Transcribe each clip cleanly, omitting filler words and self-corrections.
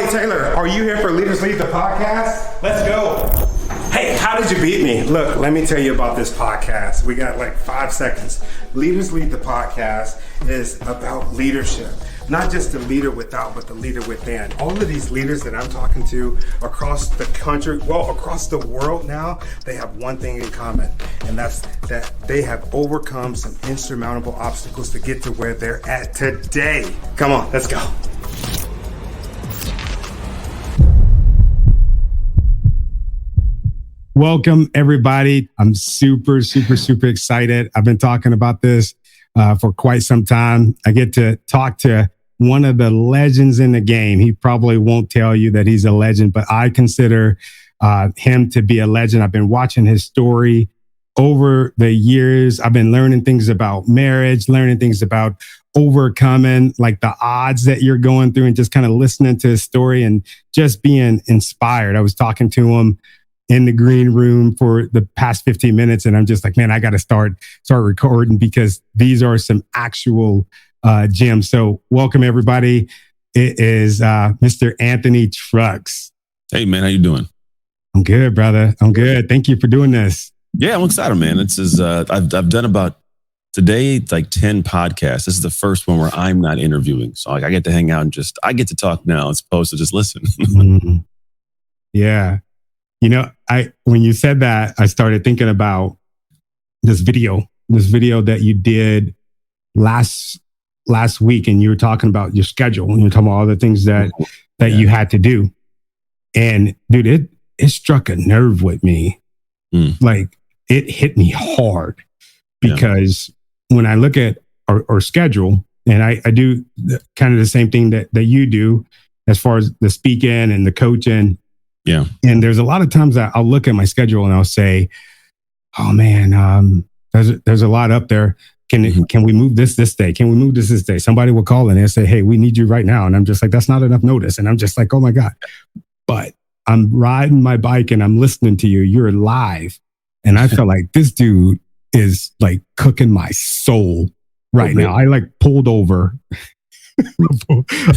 Taylor. Are you here for Leaders Lead the podcast? Let's go. Hey, how did you beat me? Look, let me tell you about this podcast. We got like 5 seconds. Leaders Lead the podcast is about leadership. Not just the leader without, but the leader within. All of these leaders that I'm talking to across the country, well, across the world now, they have one thing in common, and that's that they have overcome some insurmountable obstacles to get to where they're at today. Come on, let's go. Welcome, everybody. I'm super excited. I've been talking about this for quite some time. I get to talk to one of the legends in the game. He probably won't tell you that he's a legend, but I consider him to be a legend. I've been watching his story over the years. I've been learning things about marriage, learning things about overcoming like the odds that you're going through, and just kind of listening to his story and just being inspired. I was talking to him in the green room for the past 15 minutes. And I'm just like, man, I got to start recording because these are some actual gems. So welcome, everybody. It is Mr. Anthony Trucks. Hey, man, how you doing? I'm good, brother. I'm good. Thank you for doing this. Yeah, I'm excited, man. This is I've done about today like 10 podcasts. This is the first one where I'm not interviewing. So I get to hang out and I get to talk now as opposed to just listen. Yeah. You know, when you said that, I started thinking about this video that you did last week, and you were talking about your schedule, and you're talking about all the things that you had to do. And dude, it struck a nerve with me. Like it hit me hard because when I look at our schedule, and I do kind of the same thing that you do as far as the speaking and the coaching. Yeah. And there's a lot of times that I'll look at my schedule and I'll say, oh man, there's a lot up there. Can we move this day? Can we move this day? Somebody will call in and say, hey, we need you right now. And I'm just like, that's not enough notice. And I'm just like, oh my God. But I'm riding my bike and I'm listening to you. You're live. And I felt like this dude is like cooking my soul right now. I like pulled over.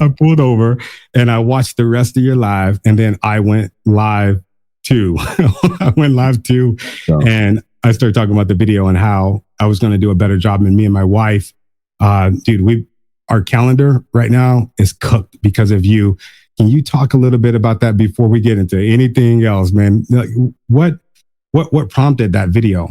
I pulled over and I watched the rest of your live, and then I went live too. And I started talking about the video and how I was going to do a better job. And me and my wife, dude, our calendar right now is cooked because of you. Can you talk a little bit about that before we get into anything else, man? Like, what prompted that video?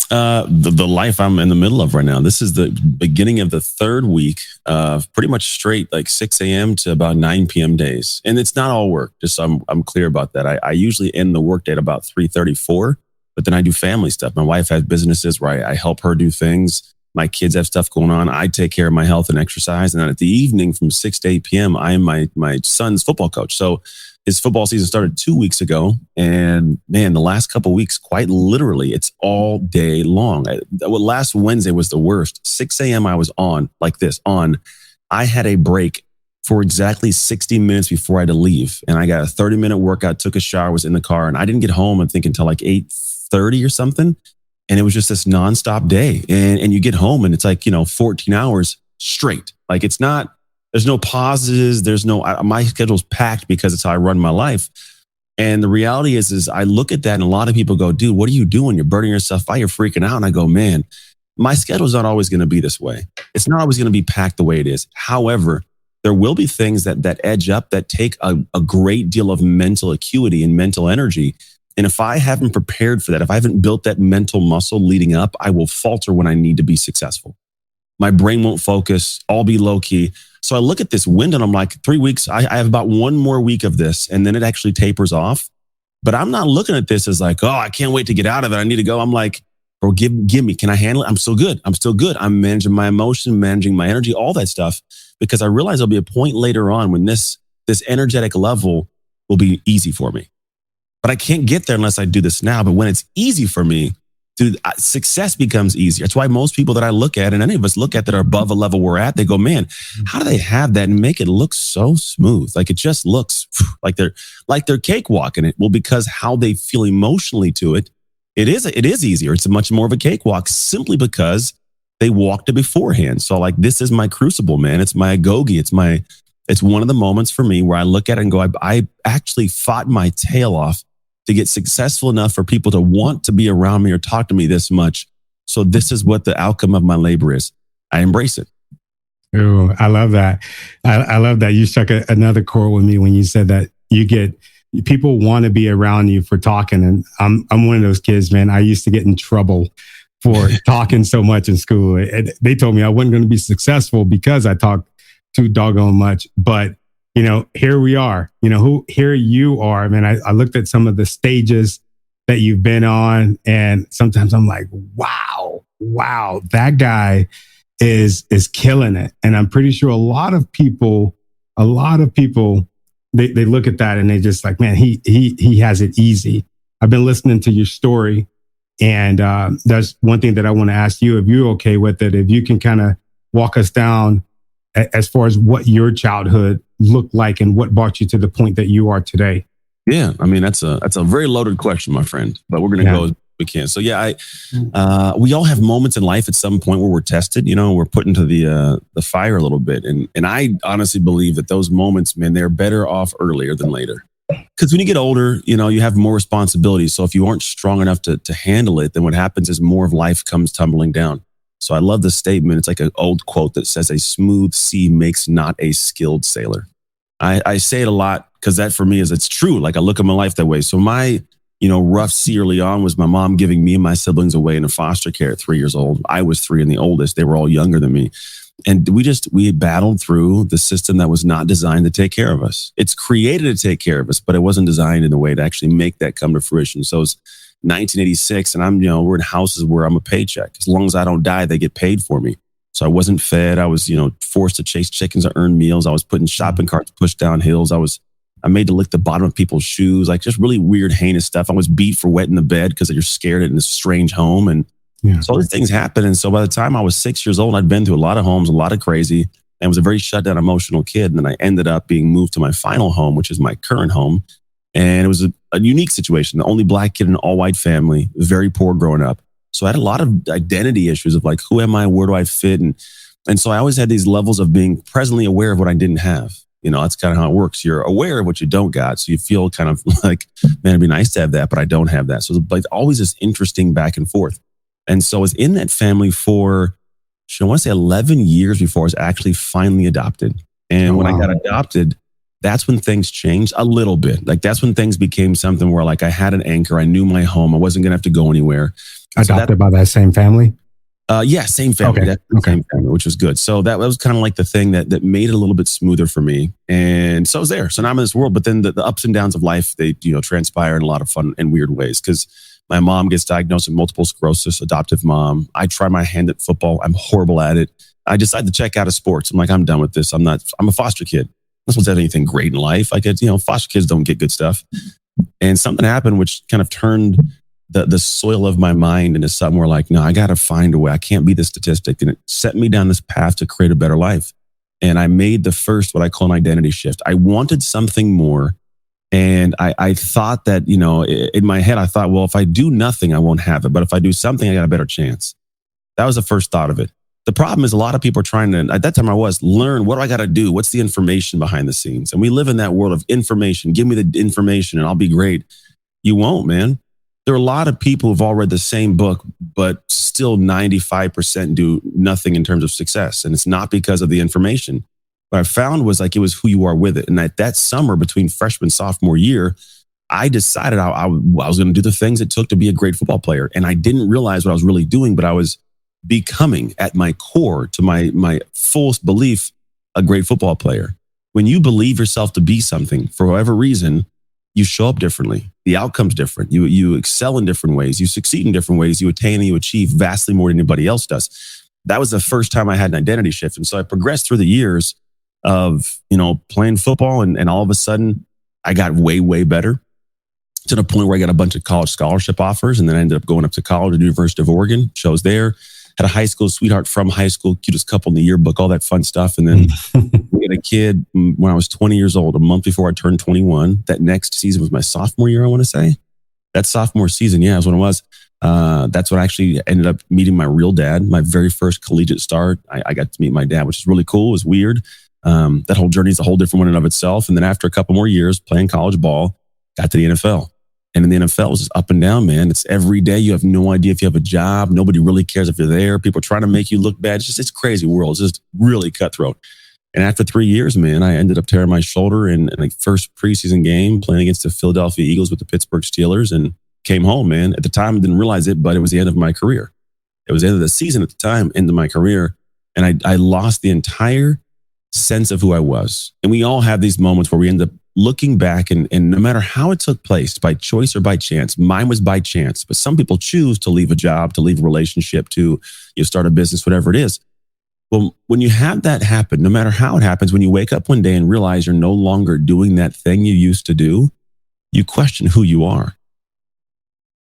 The life I'm in the middle of right now. This is the beginning of the third week of pretty much straight, like 6 a.m. to about 9 p.m. days. And it's not all work. Just so I'm clear about that. I usually end the workday at about 3:34, but then I do family stuff. My wife has businesses where I help her do things. My kids have stuff going on. I take care of my health and exercise. And then at the evening from 6 to 8 p.m., I am my son's football coach. So his football season started 2 weeks ago. And man, the last couple of weeks, quite literally, it's all day long. Last Wednesday was the worst. 6 a.m. I was on like this. I had a break for exactly 60 minutes before I had to leave. And I got a 30-minute workout, took a shower, was in the car. And I didn't get home, I think, until like 8:30 or something. And it was just this nonstop day. And you get home and it's like, 14 hours straight. Like it's not, there's no pauses. My schedule's packed because it's how I run my life. And the reality is I look at that and a lot of people go, dude, what are you doing? You're burning yourself out. You're freaking out. And I go, man, my schedule's not always going to be this way. It's not always going to be packed the way it is. However, there will be things that edge up that take a great deal of mental acuity and mental energy. And if I haven't prepared for that, if I haven't built that mental muscle leading up, I will falter when I need to be successful. My brain won't focus. I'll be low key. So I look at this window and I'm like, 3 weeks, I have about one more week of this. And then it actually tapers off. But I'm not looking at this as like, oh, I can't wait to get out of it. I need to go. I'm like, bro, give me, can I handle it? I'm still good. I'm managing my emotion, managing my energy, all that stuff. Because I realize there'll be a point later on when this energetic level will be easy for me. But I can't get there unless I do this now. But when it's easy for me, dude, success becomes easier. It's why most people that I look at, and any of us look at that are above a level we're at, they go, man, how do they have that and make it look so smooth? Like it just looks like they're cakewalking it. Well, because how they feel emotionally to it, it is easier. It's much more of a cakewalk simply because they walked it beforehand. So like, this is my crucible, man. It's my agoge. It's one of the moments for me where I look at it and go, I actually fought my tail off to get successful enough for people to want to be around me or talk to me this much. So this is what the outcome of my labor is. I embrace it. Ooh, I love that. I love that. You struck another chord with me when you said that people want to be around you for talking. And I'm one of those kids, man. I used to get in trouble for talking so much in school. They told me I wasn't going to be successful because I talked too doggone much. But, here we are, here you are, man. I looked at some of the stages that you've been on, and sometimes I'm like, wow, that guy is killing it. And I'm pretty sure a lot of people, they look at that and they just like, man, he has it easy. I've been listening to your story, and that's one thing that I want to ask you, if you're okay with it, if you can kind of walk us down as far as what your childhood looked like and what brought you to the point that you are today. Yeah, I mean, that's a very loaded question, my friend, but we're going to go as we can. So yeah, we all have moments in life at some point where we're tested, we're put into the fire a little bit. And I honestly believe that those moments, man, they're better off earlier than later. Because when you get older, you have more responsibilities. So if you aren't strong enough to handle it, then what happens is more of life comes tumbling down. So I love the statement. It's like an old quote that says, a smooth sea makes not a skilled sailor. I say it a lot because that for me it's true. Like I look at my life that way. So my, rough sea early on was my mom giving me and my siblings away into foster care at 3 years old. I was 3 and the oldest. They were all younger than me. And we battled through the system that was not designed to take care of us. It's created to take care of us, but it wasn't designed in a way to actually make that come to fruition. So it's 1986 and we're in houses where I'm a paycheck. As long as I don't die, they get paid for me. So I wasn't fed. I was, forced to chase chickens to earn meals. I was putting shopping carts pushed down hills. I made to lick the bottom of people's shoes, like just really weird, heinous stuff. I was beat for wetting the bed because you're scared in this strange home. And so other things happened. And so by the time I was 6 years old, I'd been through a lot of homes, a lot of crazy, and was a very shut down, emotional kid. And then I ended up being moved to my final home, which is my current home. And it was a unique situation. The only black kid in an all white family, very poor growing up. So I had a lot of identity issues of like, who am I? Where do I fit? And so I always had these levels of being presently aware of what I didn't have. That's kind of how it works. You're aware of what you don't got. So you feel kind of like, man, it'd be nice to have that, but I don't have that. So it's like always this interesting back and forth. And so I was in that family for, I want to say 11 years before I was actually finally adopted. And when I got adopted, that's when things changed a little bit. Like that's when things became something where like I had an anchor. I knew my home. I wasn't going to have to go anywhere. Adopted by that same family? Yeah, same family. Okay. Same family, which was good. So that was kind of like the thing that made it a little bit smoother for me. And so I was there. So now I'm in this world. But then the ups and downs of life, they transpire in a lot of fun and weird ways. Because my mom gets diagnosed with multiple sclerosis, adoptive mom. I try my hand at football. I'm horrible at it. I decide to check out of sports. I'm like, I'm done with this. I'm a foster kid. I'm not supposed to have anything great in life. I get, foster kids don't get good stuff. And something happened which kind of turned the soil of my mind into something where like, no, I got to find a way. I can't be the statistic. And it set me down this path to create a better life. And I made the first, what I call an identity shift. I wanted something more. And I thought that, in my head, I thought, well, if I do nothing, I won't have it. But if I do something, I got a better chance. That was the first thought of it. The problem is a lot of people are trying to, at that time learn, what do I got to do? What's the information behind the scenes? And we live in that world of information. Give me the information and I'll be great. You won't, man. There are a lot of people who've all read the same book, but still 95% do nothing in terms of success. And it's not because of the information. What I found was like, it was who you are with it. And that summer between freshman and sophomore year, I decided I was going to do the things it took to be a great football player. And I didn't realize what I was really doing, but I was becoming at my core, to my fullest belief, a great football player. When you believe yourself to be something for whatever reason, you show up differently. The outcome's different. You excel in different ways. You succeed in different ways. You attain and you achieve vastly more than anybody else does. That was the first time I had an identity shift. And so I progressed through the years of, playing football. And all of a sudden I got way, way better to the point where I got a bunch of college scholarship offers. And then I ended up going up to college at the University of Oregon, chose there, had a high school sweetheart from high school, cutest couple in the yearbook, all that fun stuff. And then we had a kid when I was 20 years old, a month before I turned 21. That next season was my sophomore year, I want to say. That sophomore season, yeah, is when it was. That's when I actually ended up meeting my real dad, my very first collegiate start. I got to meet my dad, which is really cool. It was weird. That whole journey is a whole different one in of itself. And then after a couple more years playing college ball, got to the NFL. And in the NFL, it was just up and down, man. It's every day. You have no idea if you have a job. Nobody really cares if you're there. People are trying to make you look bad. It's a crazy world. It's just really cutthroat. And after 3 years, man, I ended up tearing my shoulder in the first preseason game playing against the Philadelphia Eagles with the Pittsburgh Steelers, and came home, man. At the time, I didn't realize it, but it was the end of my career. It was the end of the season at the time, end of my career. And I lost the entire sense of who I was. And we all have these moments where we end up looking back, and no matter how it took place, by choice or by chance, mine was by chance, but some people choose to leave a job, to leave a relationship, to start a business, whatever it is. Well, when you have that happen, no matter how it happens, when you wake up one day and realize you're no longer doing that thing you used to do, you question who you are.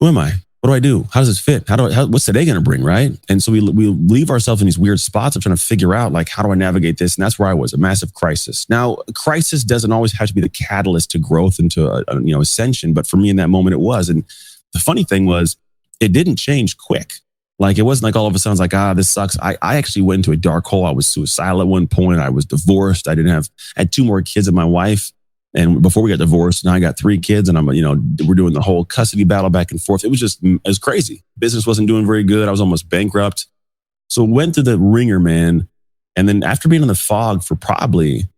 Who am I? What do I do? How does this fit? What's today going to bring, right? And so we leave ourselves in these weird spots of trying to figure out, like, how do I navigate this? And that's where I was, a massive crisis. Now, a crisis doesn't always have to be the catalyst to growth and to ascension, but for me in that moment it was. And the funny thing was, it didn't change quick. Like, it wasn't like all of a sudden, like, this sucks. I actually went into a dark hole. I was suicidal at one point. I was divorced. I had 2 more kids than my wife. And before we got divorced, now I got 3 kids, and we're doing the whole custody battle back and forth. It was crazy. Business wasn't doing very good. I was almost bankrupt. So went through the ringer, man. And then after being in the fog for probably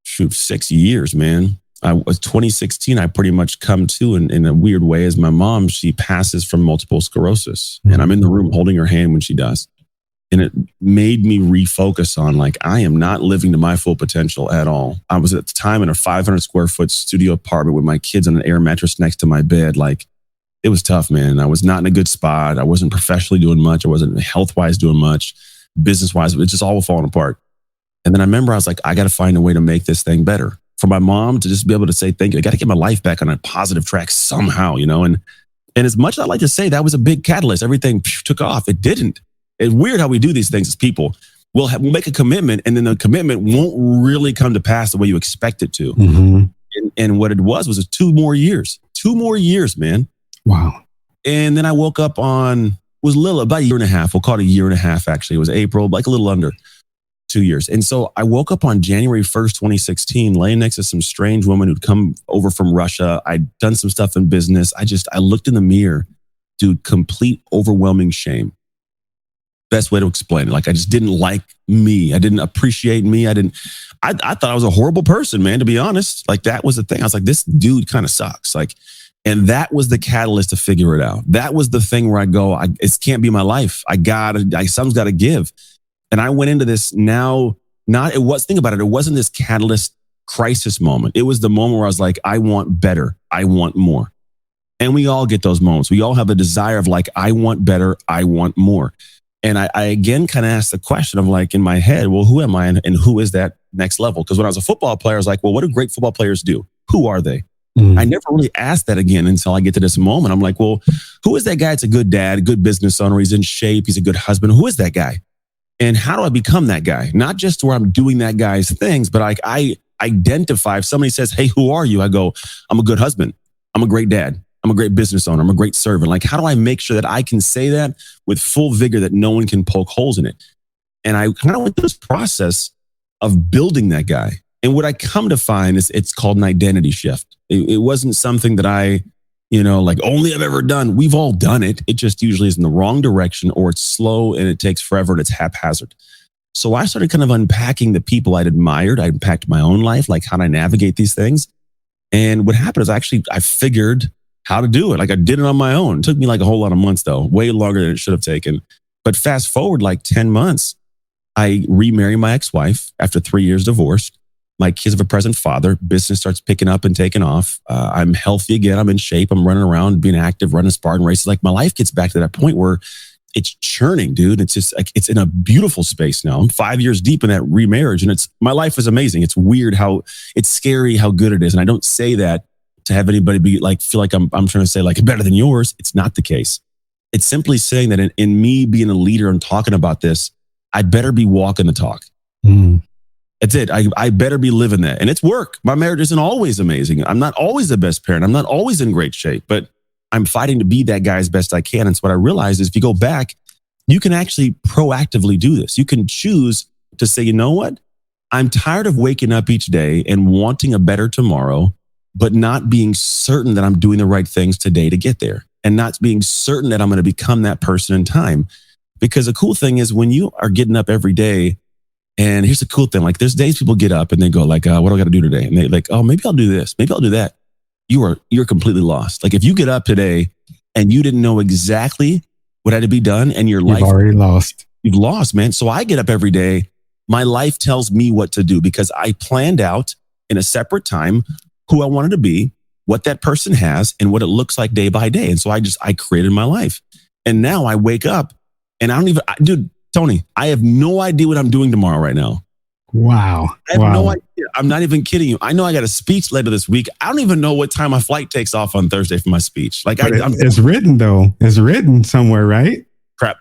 6 years, man, I was 2016. I pretty much come to in a weird way as my mom, she passes from multiple sclerosis, and I'm in the room holding her hand when she does. And it made me refocus on, like, I am not living to my full potential at all. I was at the time in a 500 square foot studio apartment with my kids on an air mattress next to my bed. Like, it was tough, man. I was not in a good spot. I wasn't professionally doing much. I wasn't health-wise doing much. Business-wise, it just all falling apart. And then I remember I was like, I got to find a way to make this thing better. For my mom to just be able to say thank you. I got to get my life back on a positive track somehow, And as much as I like to say that was a big catalyst, everything took off. It didn't. It's weird how we do these things as people. We'll make a commitment, and then the commitment won't really come to pass the way you expect it to. Mm-hmm. And what it was 2 more years. 2 more years, man. Wow. And then I woke up about a year and a half. We'll call it a year and a half, actually. It was April, like a little under 2 years. And so I woke up on January 1st, 2016, laying next to some strange woman who'd come over from Russia. I'd done some stuff in business. I looked in the mirror, dude, complete overwhelming shame. Best way to explain it. Like, I just didn't like me. I didn't appreciate me. I thought I was a horrible person, man, to be honest. Like, that was the thing. I was like, this dude kind of sucks. Like, and that was the catalyst to figure it out. That was the thing where I go, it can't be my life. Something's got to give. And I went into this think about it. It wasn't this catalyst crisis moment. It was the moment where I was like, I want better. I want more. And we all get those moments. We all have a desire of, like, I want better. I want more. And I again kind of asked the question of, like, in my head, well, who am I and who is that next level? Because when I was a football player, I was like, well, what do great football players do? Who are they? Mm. I never really asked that again until I get to this moment. I'm like, well, who is that guy? It's a good dad, a good business owner. He's in shape. He's a good husband. Who is that guy? And how do I become that guy? Not just where I'm doing that guy's things, but I identify. If somebody says, hey, who are you? I go, I'm a good husband. I'm a great dad. I'm a great business owner. I'm a great servant. Like, how do I make sure that I can say that with full vigor, that no one can poke holes in it? And I kind of went through this process of building that guy. And what I come to find is it's called an identity shift. It wasn't something that I, like, only I've ever done. We've all done it. It just usually is in the wrong direction, or it's slow and it takes forever and it's haphazard. So I started kind of unpacking the people I'd admired. I unpacked my own life, like, how do I navigate these things? And what happened is I figured how to do it. Like, I did it on my own. It took me like a whole lot of months, though, way longer than it should have taken. But fast forward like 10 months, I remarry my ex-wife after 3 years divorced. My kids have a present father. Business starts picking up and taking off. I'm healthy again. I'm in shape. I'm running around, being active, running Spartan races. Like, my life gets back to that point where it's churning, dude. It's just like, it's in a beautiful space now. I'm 5 years deep in that remarriage, and my life is amazing. It's weird it's scary how good it is. And I don't say that to have anybody be like, feel like I'm trying to say, like, better than yours. It's not the case. It's simply saying that in me being a leader and talking about this, I better be walking the talk. Mm. That's it. I better be living that. And it's work. My marriage isn't always amazing. I'm not always the best parent. I'm not always in great shape, but I'm fighting to be that guy as best I can. And so what I realized is, if you go back, you can actually proactively do this. You can choose to say, you know what? I'm tired of waking up each day and wanting a better tomorrow, but not being certain that I'm doing the right things today to get there, and not being certain that I'm going to become that person in time. Because the cool thing is when you are getting up every day, and here's the cool thing, like there's days people get up and they go like, what do I got to do today? And they like, oh, maybe I'll do this. Maybe I'll do that. You're completely lost. Like if you get up today and you didn't know exactly what had to be done and your life, you've already lost. You've lost, man. So I get up every day. My life tells me what to do because I planned out in a separate time who I wanted to be, what that person has, and what it looks like day by day. And so I created my life. And now I wake up and dude, Tony, I have no idea what I'm doing tomorrow right now. Wow. I have no idea. I'm not even kidding you. I know I got a speech later this week. I don't even know what time my flight takes off on Thursday for my speech. Like it's written though. It's written somewhere, right?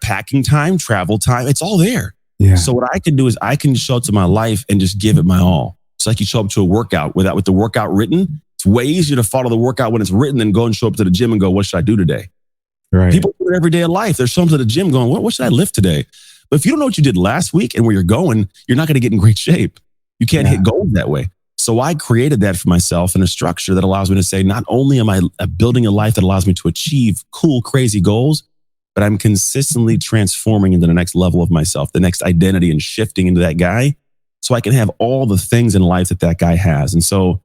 Packing time, travel time. It's all there. Yeah. So what I can do is I can show up to my life and just give it my all. It's like you show up to a workout with the workout written. It's way easier to follow the workout when it's written than go and show up to the gym and go, what should I do today? Right. People do it every day of life. They're showing up to the gym going, what should I lift today? But if you don't know what you did last week and where you're going, you're not going to get in great shape. You can't hit goals that way. So I created that for myself in a structure that allows me to say, not only am I building a life that allows me to achieve cool, crazy goals, but I'm consistently transforming into the next level of myself, the next identity, and shifting into that guy so I can have all the things in life that guy has. And so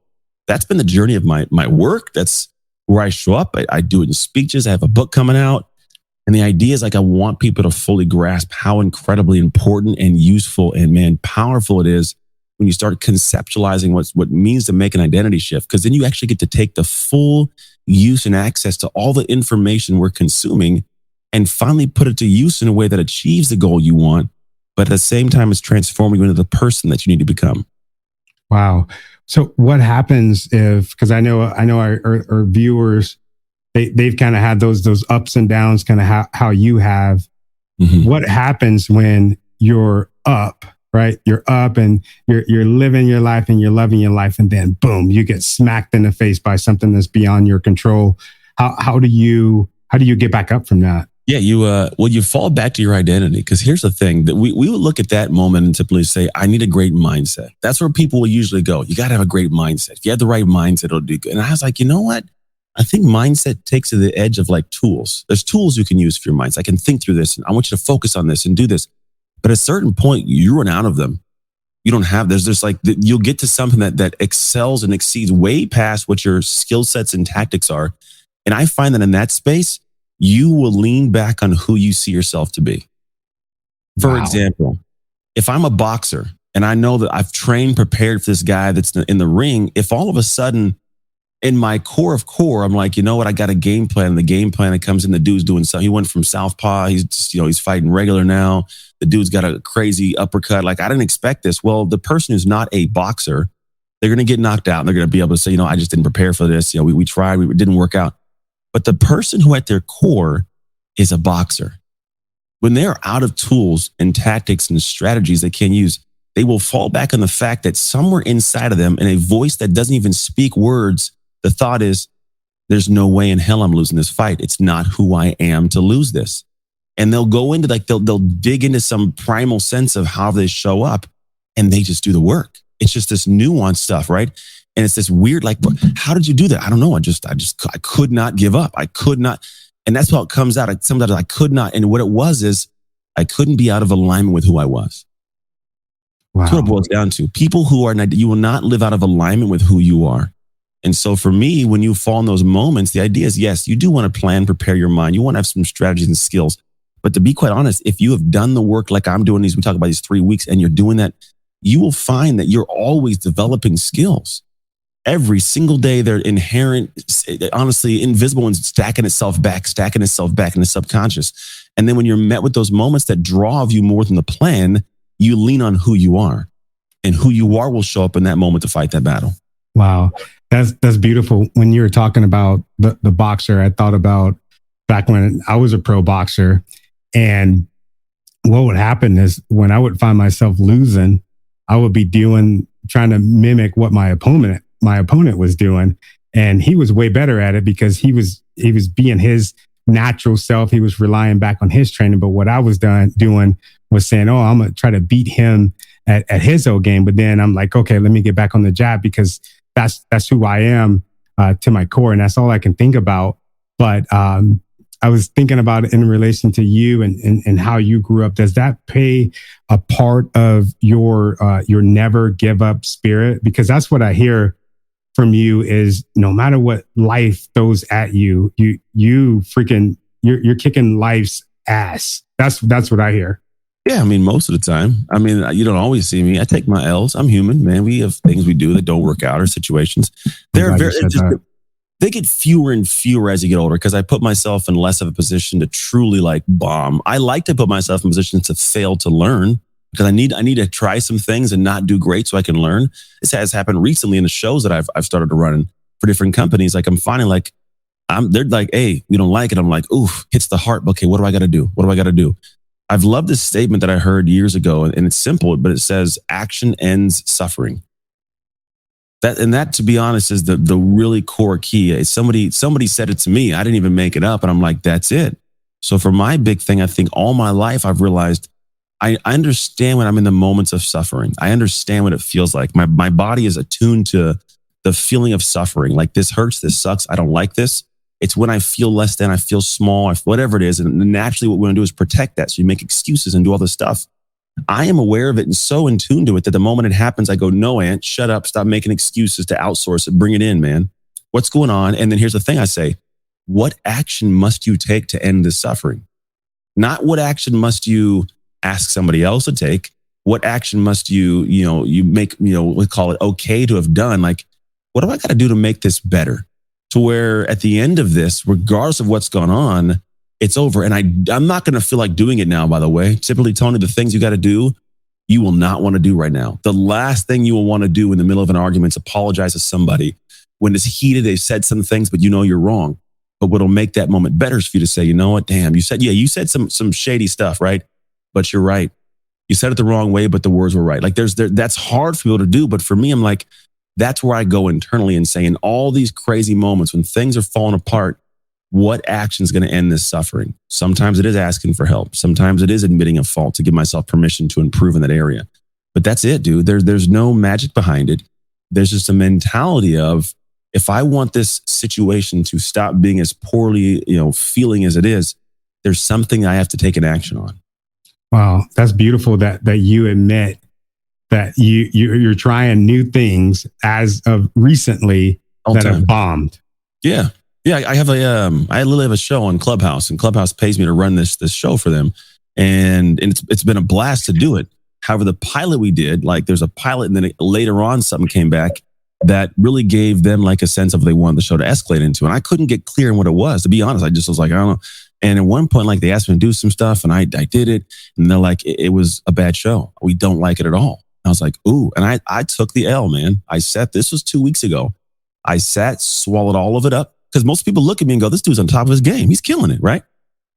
that's been the journey of my work. That's where I show up. I do it in speeches. I have a book coming out. And the idea is like, I want people to fully grasp how incredibly important and useful and, man, powerful it is when you start conceptualizing what it means to make an identity shift. Because then you actually get to take the full use and access to all the information we're consuming and finally put it to use in a way that achieves the goal you want, but at the same time is transforming you into the person that you need to become. Wow. So what happens because I know our viewers, they've kind of had those ups and downs, kind of how you have. Mm-hmm. What happens when you're up, right? You're up and you're living your life and you're loving your life, and then boom, you get smacked in the face by something that's beyond your control. How do you get back up from that? Yeah, you fall back to your identity, because here's the thing that we would look at that moment and typically say, I need a great mindset. That's where people will usually go. You got to have a great mindset. If you have the right mindset, it'll do good. And I was like, you know what? I think mindset takes to the edge of like tools. There's tools you can use for your mindset. I can think through this and I want you to focus on this and do this. But at a certain point, you run out of them. You don't have, there's just like, you'll get to something that excels and exceeds way past what your skill sets and tactics are. And I find that in that space, you will lean back on who you see yourself to be. For example, if I'm a boxer and I know that I've trained, prepared for this guy that's in the ring, if all of a sudden in my core of core, I'm like, you know what, I got a game plan. And the game plan that comes in, the dude's doing something. He went from southpaw. He's just, he's fighting regular now. The dude's got a crazy uppercut. Like, I didn't expect this. Well, the person who's not a boxer, they're going to get knocked out and they're going to be able to say, I just didn't prepare for this. We tried, it didn't work out. But the person who at their core is a boxer, when they're out of tools and tactics and strategies they can use, they will fall back on the fact that somewhere inside of them, in a voice that doesn't even speak words, the thought is, there's no way in hell I'm losing this fight. It's not who I am to lose this. And they'll go into they'll dig into some primal sense of how they show up, and they just do the work. It's just this nuanced stuff, right? And it's this weird, like, how did you do that? I don't know. I could not give up. I could not. And that's how it comes out. Sometimes I could not. And what it was is I couldn't be out of alignment with who I was. Wow. That's what it boils down to. People who are not, you will not live out of alignment with who you are. And so for me, when you fall in those moments, the idea is, yes, you do want to plan, prepare your mind. You want to have some strategies and skills. But to be quite honest, if you have done the work like I'm doing we talk about these 3 weeks, and you're doing that, you will find that you're always developing skills. Every single day, they're inherent, honestly, invisible, and stacking itself back in the subconscious. And then when you're met with those moments that draw of you more than the plan, you lean on who you are. And who you are will show up in that moment to fight that battle. Wow. That's beautiful. When you were talking about the boxer, I thought about back when I was a pro boxer, and what would happen is when I would find myself losing, I would be trying to mimic what my opponent was doing. And he was way better at it because he was being his natural self. He was relying back on his training. But what I was doing was saying, I'm going to try to beat him at his old game. But then I'm like, okay, let me get back on the jab because that's who I am to my core. And that's all I can think about. But I was thinking about it in relation to you and how you grew up. Does that play a part of your never give up spirit? Because that's what I hear from you is no matter what life throws at you, you're kicking life's ass. That's what I hear. Yeah, I mean, most of the time. I mean, you don't always see me. I take my L's. I'm human, man. We have things we do that don't work out or situations. They get fewer and fewer as you get older because I put myself in less of a position to truly like bomb. I like to put myself in positions to fail to learn because I need to try some things and not do great so I can learn. This has happened recently in the shows that I've started to run for different companies. Like I'm finding like they're like, hey, we don't like it. I'm like, oof, hits the heart. Okay, what do I got to do? What do I got to do? I've loved this statement that I heard years ago, and it's simple, but it says action ends suffering. That, to be honest, is the really core key. Somebody said it to me. I didn't even make it up. And I'm like, that's it. So for my big thing, I think all my life, I've realized I understand when I'm in the moments of suffering. I understand what it feels like. My body is attuned to the feeling of suffering. Like this hurts, this sucks. I don't like this. It's when I feel less than, I feel small, whatever it is. And naturally what we want to do is protect that. So you make excuses and do all this stuff. I am aware of it and so in tune to it that the moment it happens, I go, no, Ant, shut up. Stop making excuses to outsource it. Bring it in, man. What's going on? And then here's the thing I say, what action must you take to end this suffering? Not what action must you ask somebody else to take? What action must you make, we call it okay to have done? Like, what do I got to do to make this better? To where at the end of this, regardless of what's gone on, it's over. And I'm not going to feel like doing it now, by the way. Typically, Tony, the things you got to do, you will not want to do right now. The last thing you will want to do in the middle of an argument is apologize to somebody. When it's heated, they've said some things, but you know you're wrong. But what'll make that moment better is for you to say, you know what, damn, you said some shady stuff, right? But you're right. You said it the wrong way, but the words were right. Like that's hard for people to do. But for me, I'm like, that's where I go internally and say in all these crazy moments when things are falling apart, what action is going to end this suffering? Sometimes it is asking for help. Sometimes it is admitting a fault to give myself permission to improve in that area. But that's it, dude. There's no magic behind it. There's just a mentality of, if I want this situation to stop being as poorly, feeling as it is, there's something I have to take an action on. Wow, that's beautiful that you admit that you're trying new things as of recently that have bombed. Yeah. Yeah, I literally have a show on Clubhouse, and Clubhouse pays me to run this show for them, and it's been a blast to do it. However, the pilot we did, like there's a pilot, and then later on something came back that really gave them like a sense of what they wanted the show to escalate into, and I couldn't get clear on what it was. To be honest, I just was like, I don't know. And at one point, like they asked me to do some stuff, and I did it, and they're like, it was a bad show. We don't like it at all. And I was like, ooh, and I took the L, man. This was 2 weeks ago. I sat, swallowed all of it up. Because most people look at me and go, this dude's on top of his game. He's killing it, right?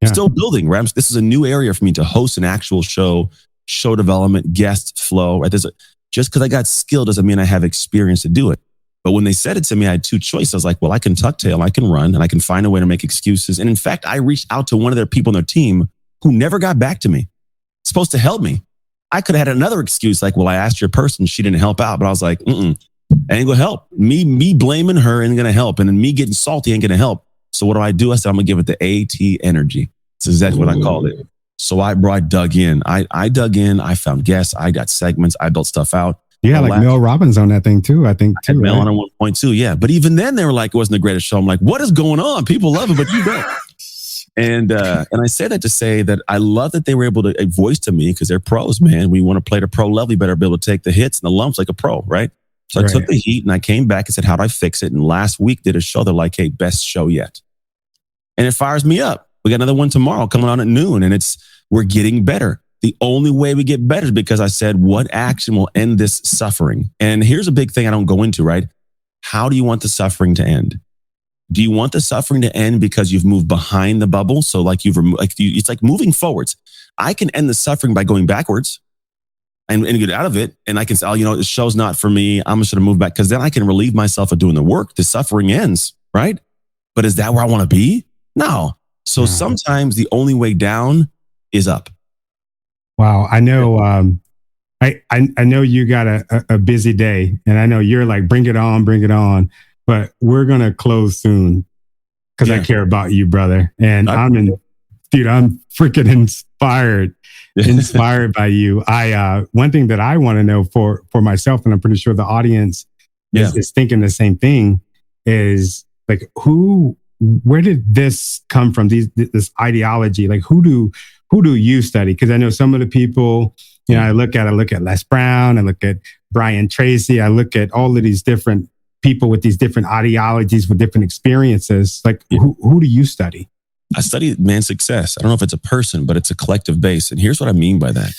Yeah. Still building, right? This is a new area for me to host an actual show development, guest flow, right? Just because I got skill doesn't mean I have experience to do it. But when they said it to me, I had two choices. I was like, well, I can tuck tail, I can run, and I can find a way to make excuses. And in fact, I reached out to one of their people on their team who never got back to me, supposed to help me. I could have had another excuse like, well, I asked your person, she didn't help out. But I was like, ain't gonna help. Me blaming her ain't gonna help. And then me getting salty ain't gonna help. So what do? I said, I'm gonna give it the AT energy. That's exactly what I called it. So I dug in. I dug in. I found guests. I got segments. I built stuff out. Yeah, like Mel Robbins on that thing too, I think. I had Mel on 1.2, yeah. But even then they were like, it wasn't the greatest show. I'm like, what is going on? People love it, but you don't. And I say that to say that I love that they were able to voice to me because they're pros, man. We want to play at a pro level. You better be able to take the hits and the lumps like a pro, right? So I took the heat and I came back and said, how do I fix it? And last week did a show. They're like, hey, best show yet. And it fires me up. We got another one tomorrow coming on at noon, and we're getting better. The only way we get better is because I said, what action will end this suffering? And here's a big thing I don't go into, right? How do you want the suffering to end? Do you want the suffering to end because you've moved behind the bubble? So like it's like moving forwards. I can end the suffering by going backwards and get out of it. And I can say, oh, the show's not for me. I'm just going to move back because then I can relieve myself of doing the work. The suffering ends, right? But is that where I want to be? No. So sometimes the only way down is up. Wow. I know I know you got a busy day, and I know you're like, bring it on, but we're going to close soon because I care about you, brother. And dude, I'm freaking inspired by you. One thing that I want to know for myself, and I'm pretty sure the audience is thinking the same thing, is like, where did this come from? This ideology, like who do you study? Because I know some of the people, I look at Les Brown, I look at Brian Tracy, I look at all of these different people with these different ideologies, with different experiences. Like, who do you study? I study man's success. I don't know if it's a person, but it's a collective base. And here's what I mean by that.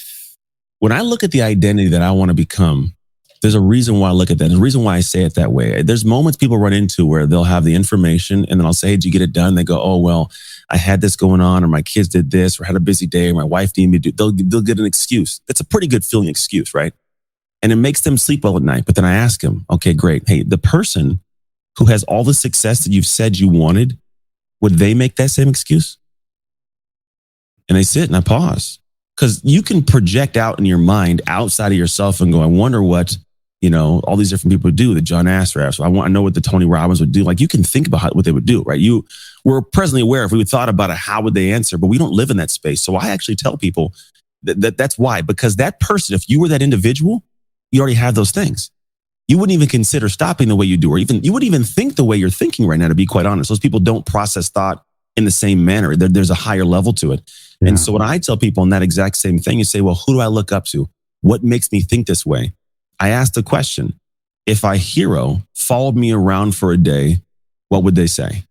When I look at the identity that I want to become, there's a reason why I look at that. There's a reason why I say it that way. There's moments people run into where they'll have the information and then I'll say, hey, did you get it done? They go, oh, well, I had this going on, or my kids did this, or had a busy day, or my wife needed me to do. They'll get an excuse. That's a pretty good feeling excuse, right? And it makes them sleep well at night. But then I ask them, okay, great. Hey, the person who has all the success that you've said you wanted, would they make that same excuse? And they sit and I pause, because you can project out in your mind outside of yourself and go, I wonder what, all these different people would do, that John Astor. So I know what the Tony Robbins would do. Like, you can think about what they would do, right? We're presently aware, if we thought about it, how would they answer? But we don't live in that space. So I actually tell people that's why, because that person, if you were that individual, you already have those things. You wouldn't even consider stopping the way you do, or even you wouldn't even think the way you're thinking right now, to be quite honest. Those people don't process thought in the same manner. There's a higher level to it. Yeah. And so when I tell people in that exact same thing, you say, well, who do I look up to? What makes me think this way? I ask the question, if a hero followed me around for a day, what would they say?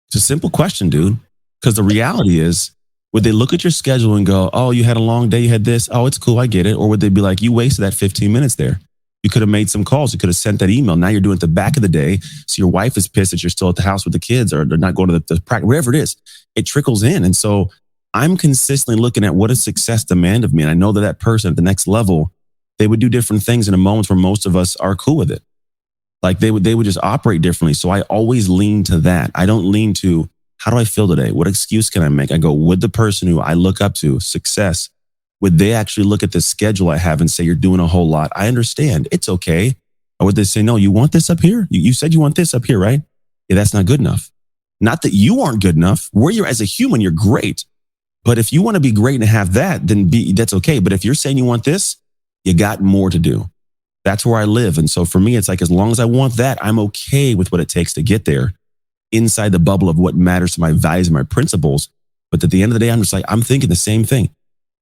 It's a simple question, dude. Because the reality is, would they look at your schedule and go, oh, you had a long day, you had this, oh, it's cool, I get it? Or would they be like, you wasted that 15 minutes there. You could have made some calls. You could have sent that email. Now you're doing it at the back of the day. So your wife is pissed that you're still at the house with the kids, or they're not going to the practice, whatever it is. It trickles in. And so I'm consistently looking at what does success demand of me. And I know that person at the next level, they would do different things in a moment where most of us are cool with it. Like they would just operate differently. So I always lean to that. I don't lean to, how do I feel today? What excuse can I make? I go, would the person who I look up to, success, would they actually look at the schedule I have and say, you're doing a whole lot? I understand. It's okay. Or would they say, no, you want this up here? You said you want this up here, right? Yeah, that's not good enough. Not that you aren't good enough. Where you're as a human, you're great. But if you want to be great and have that, then that's okay. But if you're saying you want this, you got more to do. That's where I live. And so for me, it's like, as long as I want that, I'm okay with what it takes to get there, inside the bubble of what matters to my values and my principles. But at the end of the day, I'm just like, I'm thinking the same thing.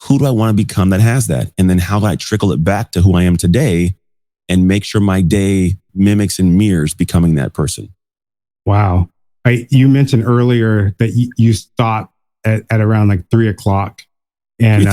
Who do I want to become that has that? And then how do I trickle it back to who I am today and make sure my day mimics and mirrors becoming that person? Wow. You mentioned earlier that you stopped at around like 3:00, and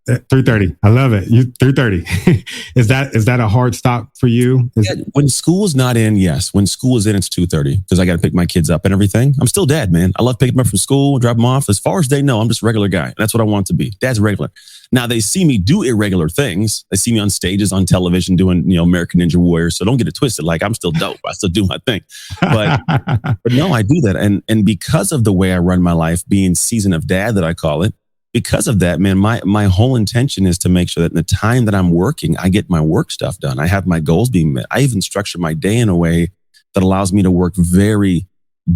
3:30. I love it. 3:30. Is that a hard stop for you? When school is not in, yes. When school is in, it's 2:30, because I got to pick my kids up and everything. I'm still dad, man. I love picking them up from school, drop them off. As far as they know, I'm just a regular guy. That's what I want to be. Dad's regular. Now they see me do irregular things. They see me on stages, on television, doing American Ninja Warrior. So don't get it twisted. Like, I'm still dope. I still do my thing. But no, I do that. And because of the way I run my life, being season of dad that I call it, because of that, man, my whole intention is to make sure that in the time that I'm working, I get my work stuff done. I have my goals being met. I even structure my day in a way that allows me to work very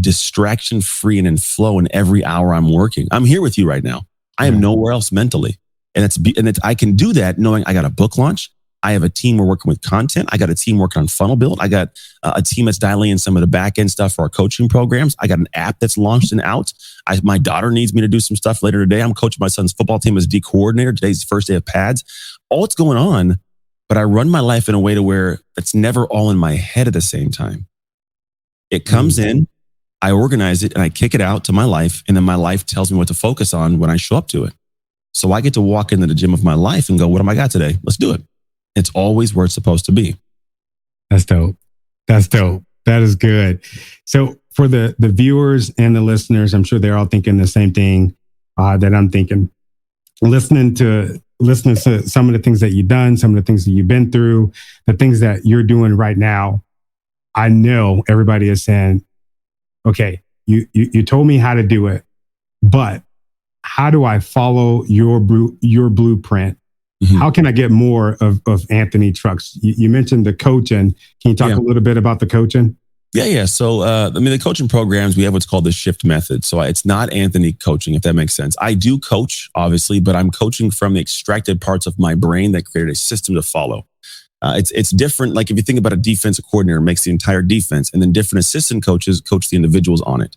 distraction free and in flow in every hour I'm working. I'm here with you right now. I am nowhere else mentally. And I can do that knowing I got a book launch. I have a team we're working with content. I got a team working on funnel build. I got a team that's dialing in some of the back end stuff for our coaching programs. I got an app that's launched and out. My daughter needs me to do some stuff later today. I'm coaching my son's football team as D coordinator. Today's the first day of pads. All it's going on, but I run my life in a way to where it's never all in my head at the same time. It comes in, I organize it, and I kick it out to my life. And then my life tells me what to focus on when I show up to it. So I get to walk into the gym of my life and go, what am I got today? Let's do it. It's always where it's supposed to be. That's dope. That is good. So for the viewers and the listeners, I'm sure they're all thinking the same thing that I'm thinking. Listening to some of the things that you've done, some of the things that you've been through, the things that you're doing right now, I know everybody is saying, okay, you told me how to do it, but how do I follow your blueprint How can I get more of Anthony Trucks? You mentioned the coaching. Can you talk a little bit about the coaching? Yeah. So, the coaching programs, we have what's called the shift method. So it's not Anthony coaching, if that makes sense. I do coach, obviously, but I'm coaching from the extracted parts of my brain that created a system to follow. It's different. Like if you think about a defensive coordinator makes the entire defense, and then different assistant coaches coach the individuals on it.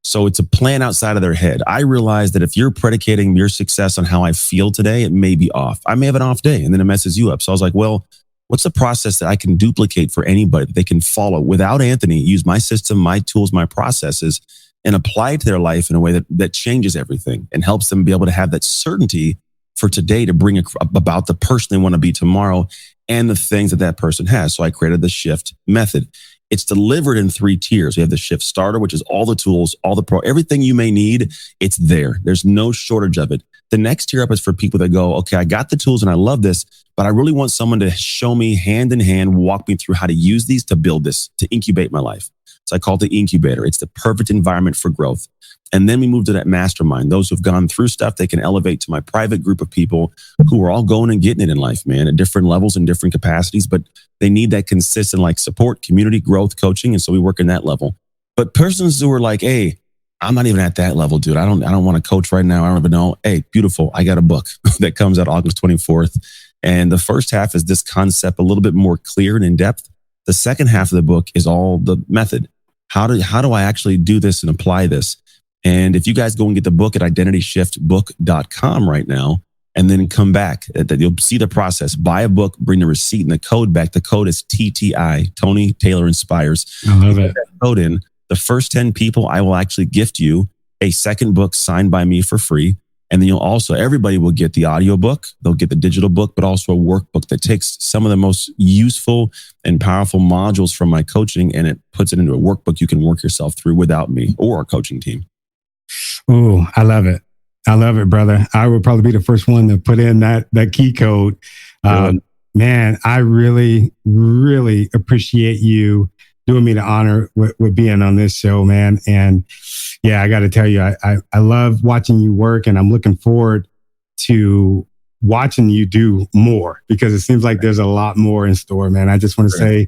So it's a plan outside of their head. I realize that if you're predicating your success on how I feel today, it may be off. I may have an off day and then it messes you up. So I was like, well, what's the process that I can duplicate for anybody that they can follow without Anthony, use my system, my tools, my processes, and apply it to their life in a way that changes everything and helps them be able to have that certainty for today to bring about the person they want to be tomorrow and the things that person has. So I created the shift method. It's delivered in 3 tiers. We have the shift starter, which is all the tools, everything you may need. It's there. There's no shortage of it. The next tier up is for people that go, okay, I got the tools and I love this, but I really want someone to show me hand in hand, walk me through how to use these to build this, to incubate my life. So I call it the incubator. It's the perfect environment for growth. And then we move to that mastermind. Those who've gone through stuff, they can elevate to my private group of people who are all going and getting it in life, man, at different levels and different capacities, but they need that consistent like support, community growth, coaching. And so we work in that level. But persons who are like, hey, I'm not even at that level, dude. I don't want to coach right now. I don't even know. Hey, beautiful. I got a book that comes out August 24th. And the first half is this concept a little bit more clear and in depth. The second half of the book is all the method. How do I actually do this and apply this? And if you guys go and get the book at identityshiftbook.com right now, and then come back, that you'll see the process. Buy a book, bring the receipt and the code back. The code is TTI, Tony Taylor Inspires. I love it. That code in. The first 10 people, I will actually gift you a second book signed by me for free. And then everybody will get the audio book. They'll get the digital book, but also a workbook that takes some of the most useful and powerful modules from my coaching, and it puts it into a workbook you can work yourself through without me or our coaching team. Oh, I love it. I love it, brother. I would probably be the first one to put in that key code. Man, I really, really appreciate you doing me the honor with being on this show, man. And yeah, I got to tell you, I love watching you work, and I'm looking forward to watching you do more, because it seems like there's a lot more in store, man. I just want to say,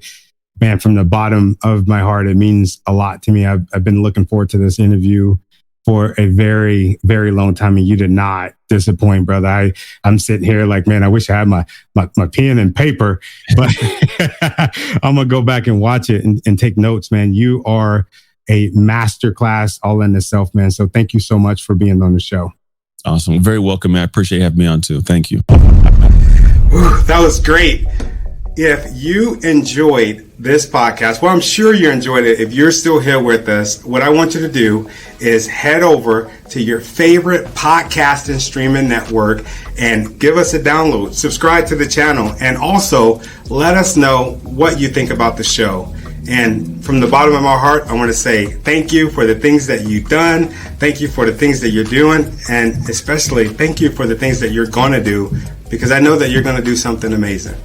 man, from the bottom of my heart, it means a lot to me. I've been looking forward to this interview for a very, very long time, and you did not disappoint, brother. I'm sitting here like, man, I wish I had my pen and paper, but I'm gonna go back and watch it and take notes, man. You are a masterclass all in itself, man. So thank you so much for being on the show. Awesome. Very welcome, man. I appreciate you having me on too. Thank you. Whew, that was great. If you enjoyed this podcast, well, I'm sure you enjoyed it. If you're still here with us, what I want you to do is head over to your favorite podcast and streaming network and give us a download, subscribe to the channel, and also let us know what you think about the show. And from the bottom of my heart, I want to say thank you for the things that you've done. Thank you for the things that you're doing. And especially thank you for the things that you're going to do, because I know that you're going to do something amazing.